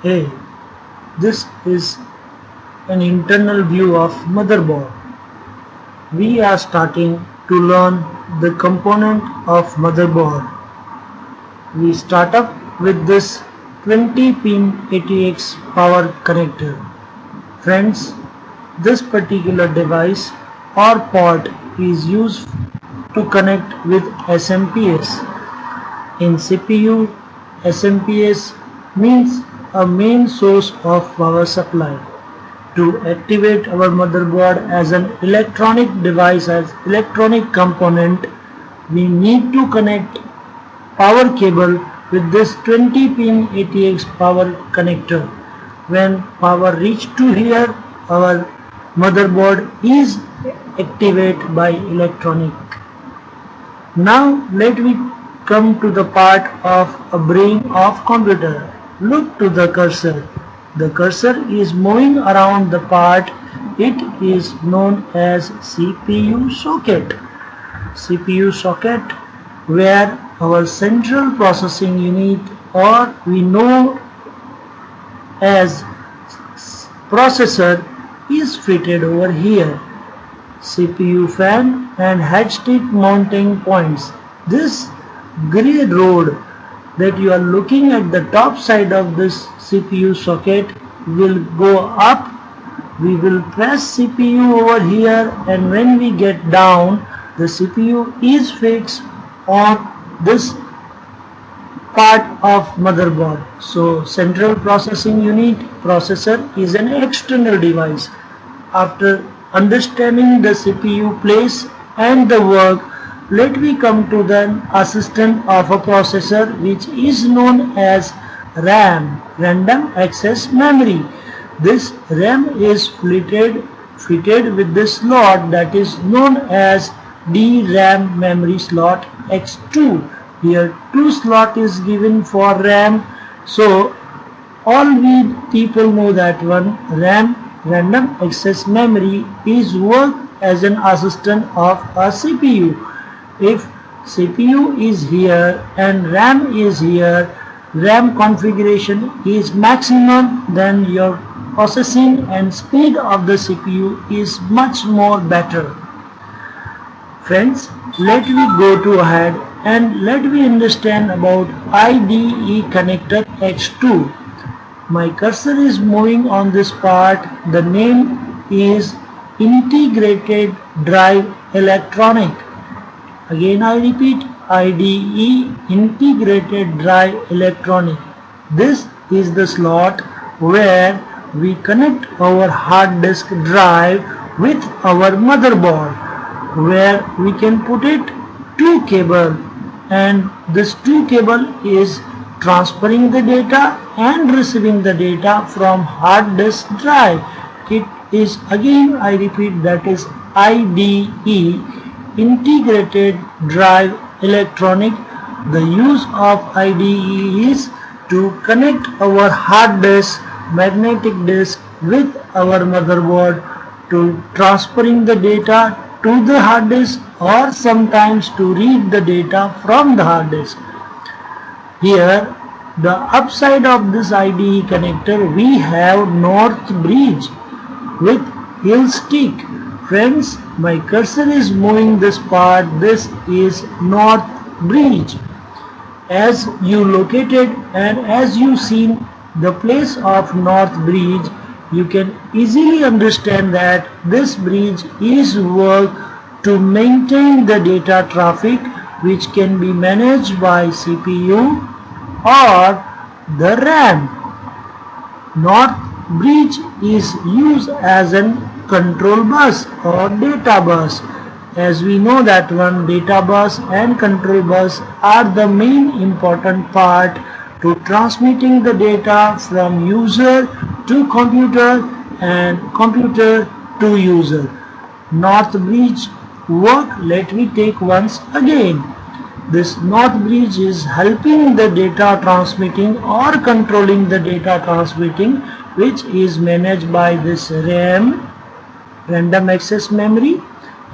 Hey, this is an internal view of motherboard. We are starting to learn the component of motherboard. We start up with this 20-pin ATX power connector. Friends, this particular device or port is used to connect with SMPS. In CPU, SMPS means a main source of power supply. To activate our motherboard as an electronic device, as electronic component, we need to connect power cable with this 20-pin ATX power connector. When power reach to here, our motherboard is activated by electronic. Now let me come to the part of a brain of computer. Look to the cursor. The cursor is moving around the part. It is known as CPU socket. CPU socket, where our central processing unit, or we know as processor, is fitted over here. CPU fan and headstick mounting points. This gray rod that you are looking at the top side of this CPU socket will go up. We will press CPU over here, and when we get down, the CPU is fixed on this part of motherboard. So central processing unit, processor, is an external device. After understanding the CPU place and the work, let me come to the assistant of a processor, which is known as RAM, random access memory. This RAM is fitted with this slot that is known as DRAM memory slot X2. Here 2 slot is given for RAM. So all we people know that one RAM, random access memory, is work as an assistant of a CPU. If CPU is here and RAM is here, RAM configuration is maximum, then your processing and speed of the CPU is much more better. Friends, let me go to ahead and let me understand about IDE connector X2. My cursor is moving on this part. The name is Integrated Drive Electronic. Again I repeat, IDE, Integrated Drive Electronic. This is the slot where we connect our hard disk drive with our motherboard, where we can put it two cable, and this two cable is transferring the data and receiving the data from hard disk drive. It is, again I repeat, that is IDE, Integrated Drive Electronic. The use of IDE is to connect our hard disk, magnetic disk, with our motherboard, to transferring the data to the hard disk, or sometimes to read the data from the hard disk. Here, the upside of this IDE connector, we have North Bridge with hill stick. Friends, my cursor is moving this part. This is North Bridge. As you located and as you seen the place of North Bridge, you can easily understand that this bridge is worked to maintain the data traffic, which can be managed by CPU or the RAM. North Bridge is used as a control bus or data bus. As we know that one, data bus and control bus are the main important part to transmitting the data from user to computer and computer to user. North Bridge work, let me take once again. This North Bridge is helping the data transmitting or controlling the data transmitting, which is managed by this RAM, random access memory,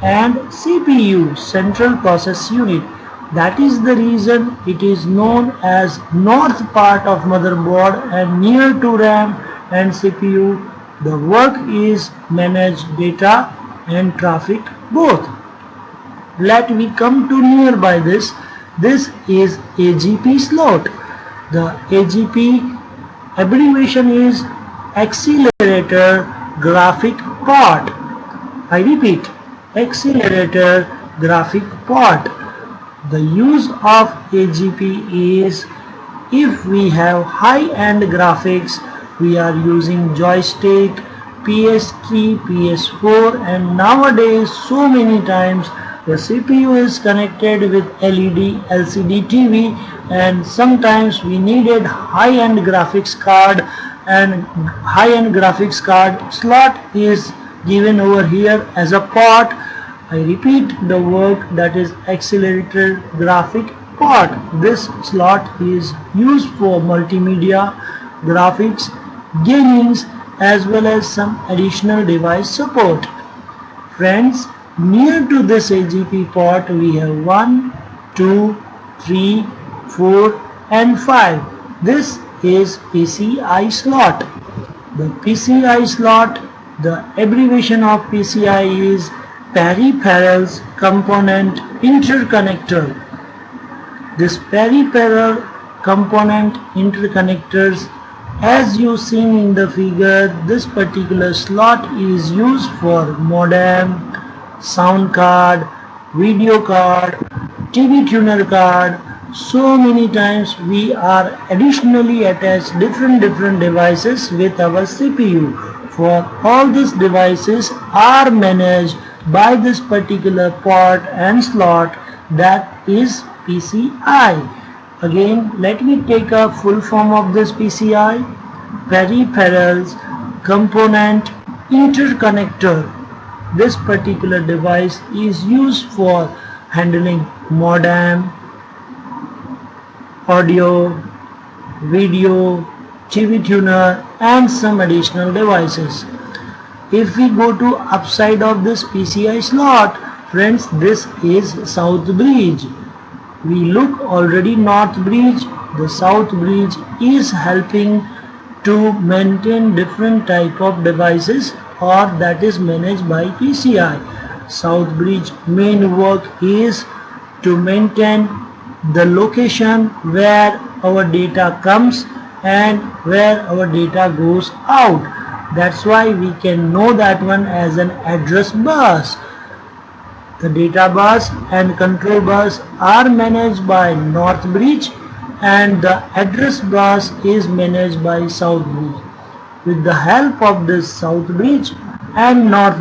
and CPU, central process unit. That is the reason it is known as north part of motherboard, and near to RAM and CPU the work is manage data and traffic both. Let we come to nearby this. This is AGP slot. The AGP abbreviation is accelerator graphic part. I repeat, accelerator graphic part. The use of AGP is if we have high-end graphics, we are using joystick, PS3, PS4, and nowadays so many times the CPU is connected with LED, LCD TV, and sometimes we needed high-end graphics card, and high-end graphics card slot is given over here as a part. I repeat the word, that is accelerator graphic part. This slot is used for multimedia, graphics, gamings, as well as some additional device support. Friends, near to this AGP port we have 1, 2, 3, 4 and 5. This is PCI slot. The PCI slot, the abbreviation of PCI is Peripherals Component Interconnector. This peripheral component interconnectors, as you seen in the figure, this particular slot is used for modem, sound card, video card, TV tuner card. So many times we are additionally attached different devices with our CPU. For all these devices are managed by this particular port and slot, that is PCI. Again, let me take a full form of this PCI. Peripherals Component Interconnector. This particular device is used for handling modem, audio, video, TV tuner and some additional devices. If we go to upside of this PCI slot, friends, this is south bridge. We look already north bridge. The south bridge is helping to maintain different type of devices, or that is managed by PCI. South bridge main work is to maintain the location where our data comes and where our data goes out. That's why we can know that one as an address bus. The data bus and control bus are managed by north bridge, and the address bus is managed by south bridge. With the help of this south bridge and north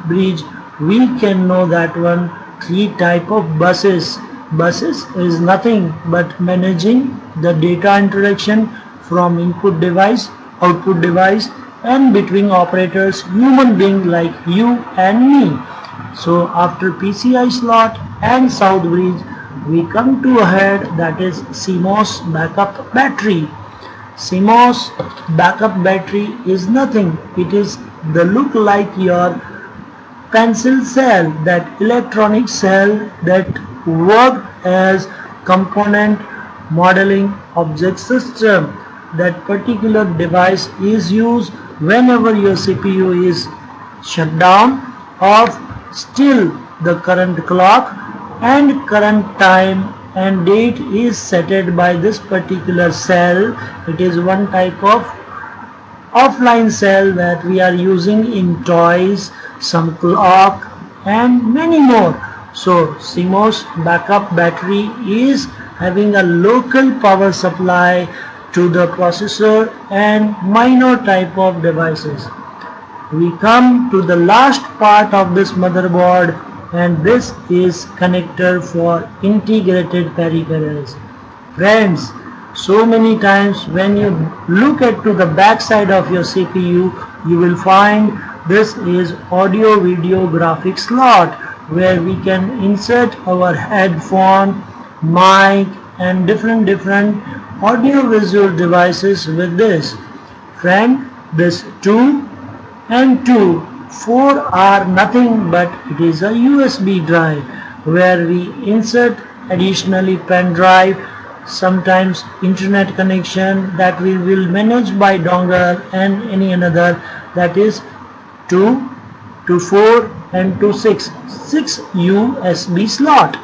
bridge, we can know that one three type of buses. Buses is nothing but managing the data interaction from input device, output device, and between operators, human being like you and me. So after PCI slot and south bridge, we come to a head, that is CMOS backup battery. CMOS backup battery is nothing. It is the look like your pencil cell, that electronic cell that work as component modeling object system. That particular device is used whenever your CPU is shut down, off, still the current clock and current time and date is set by this particular cell. It is one type of offline cell that we are using in toys, some clock and many more. So CMOS backup battery is having a local power supply to the processor and minor type of devices. We come to the last part of this motherboard, and this is connector for integrated peripherals. Friends, so many times when you look at to the back side of your CPU, you will find this is audio video graphics slot, where we can insert our headphone, mic and different audio visual devices with this. Friend, this 2 and 2, 4 are nothing but it is a USB drive where we insert additionally pen drive, sometimes internet connection that we will manage by dongle, and any another, that is 2 to 4 and to 6 USB slot.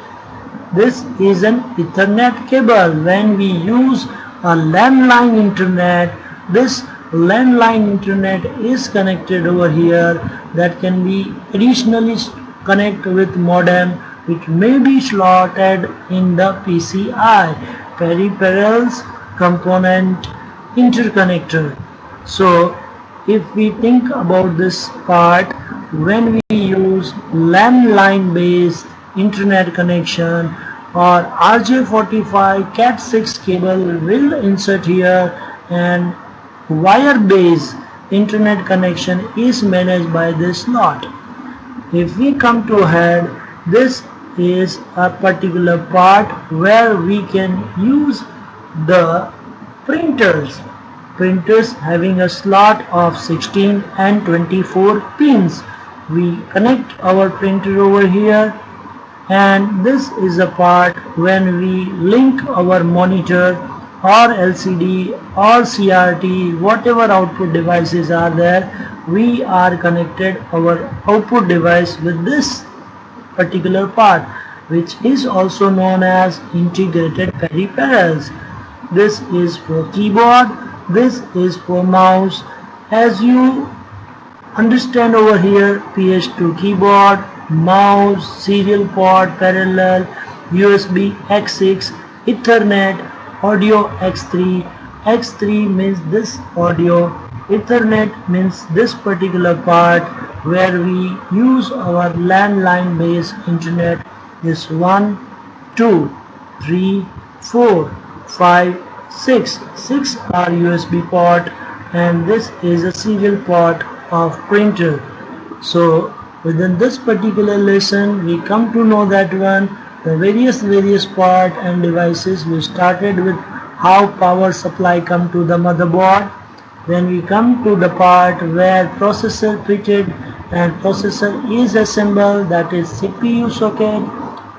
This is an Ethernet cable. When we use a landline internet, this landline internet is connected over here, that can be additionally connect with modem, which may be slotted in the PCI, peripherals component interconnector. So if we think about this part, when we use landline based internet connection or RJ45 Cat6 cable will insert here, and wire based internet connection is managed by this slot. If we come to head, this is a particular part where we can use the printers having a slot of 16 and 24 pins. We connect our printer over here, and this is a part when we link our monitor or LCD or CRT, whatever output devices are there, we are connected our output device with this particular part, which is also known as integrated peripherals. This is for keyboard, this is for mouse. As you understand over here, PS2 keyboard, mouse, serial port, parallel, USB X6, Ethernet, audio X3. X3 means this audio, Ethernet means this particular part where we use our landline based internet. This 1, 2, 3, 4, 5, 6. 6 are USB port, and this is a serial port of printer. So within this particular lesson we come to know that the various part and devices. We started with how power supply come to the motherboard. Then we come to the part where processor fitted and processor is assembled, that is CPU socket.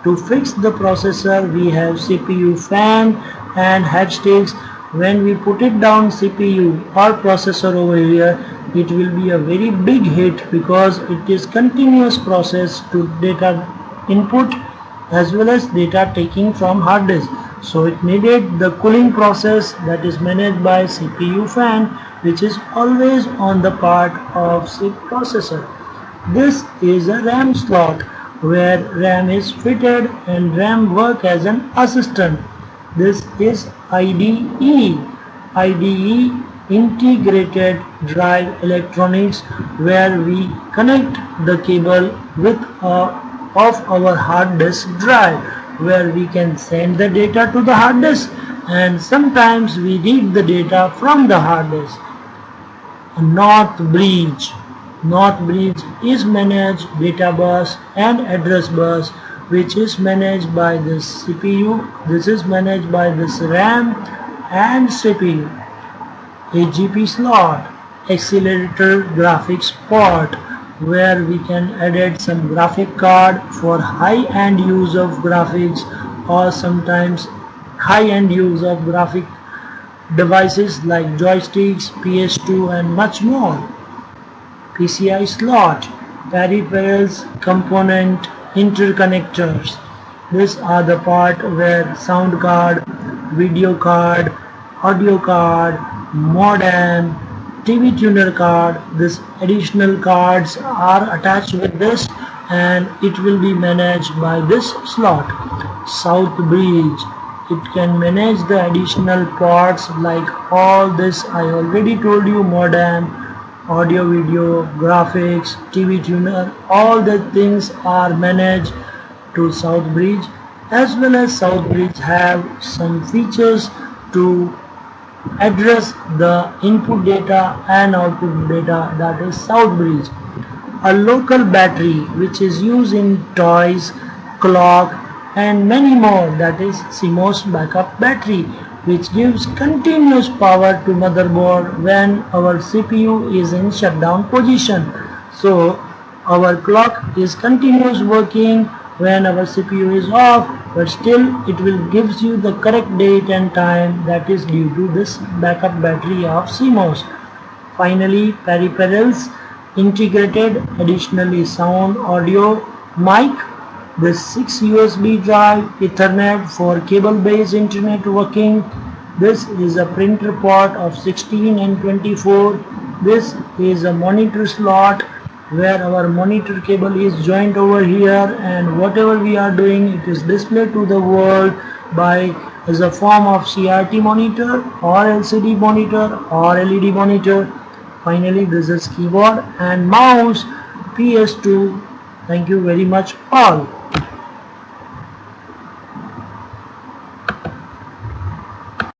To fix the processor we have CPU fan and head sticks. When we put it down CPU or processor over here, it will be a very big hit because it is continuous process to data input as well as data taking from hard disk. So it needed the cooling process that is managed by CPU fan, which is always on the part of processor. This is a RAM slot where RAM is fitted and RAM work as an assistant. This is IDE. IDE, integrated drive electronics, where we connect the cable with of our hard disk drive, where we can send the data to the hard disk, and sometimes we read the data from the hard disk. North bridge. North bridge is managed data bus and address bus, which is managed by this CPU. This is managed by this RAM and CPU. AGP slot, accelerator graphics port, where we can edit some graphic card for high-end use of graphics, or sometimes high-end use of graphic devices like joysticks, PS2 and much more. PCI slot, peripherals component interconnectors. These are the part where sound card, video card, audio card, modem, TV tuner card, these additional cards are attached with this, and it will be managed by this slot. South bridge, it can manage the additional ports like all this I already told you, modem, audio video, graphics, TV tuner, all the things are managed to South bridge. As well as South bridge have some features to address the input data and output data, that is South bridge. A local battery which is used in toys, clock and many more, that is CMOS backup battery, which gives continuous power to motherboard when our CPU is in shutdown position. So our clock is continuous working when our CPU is off, but still it will gives you the correct date and time that is due to this backup battery of CMOS. Finally, peripherals integrated additionally sound, audio, mic, this 6 USB drive, Ethernet for cable-based internet working. This is a printer port of 16 and 24. This is a monitor slot where our monitor cable is joined over here, and whatever we are doing, it is displayed to the world by as a form of CRT monitor or LCD monitor or LED monitor. Finally, this is keyboard and mouse PS2. Thank you very much all.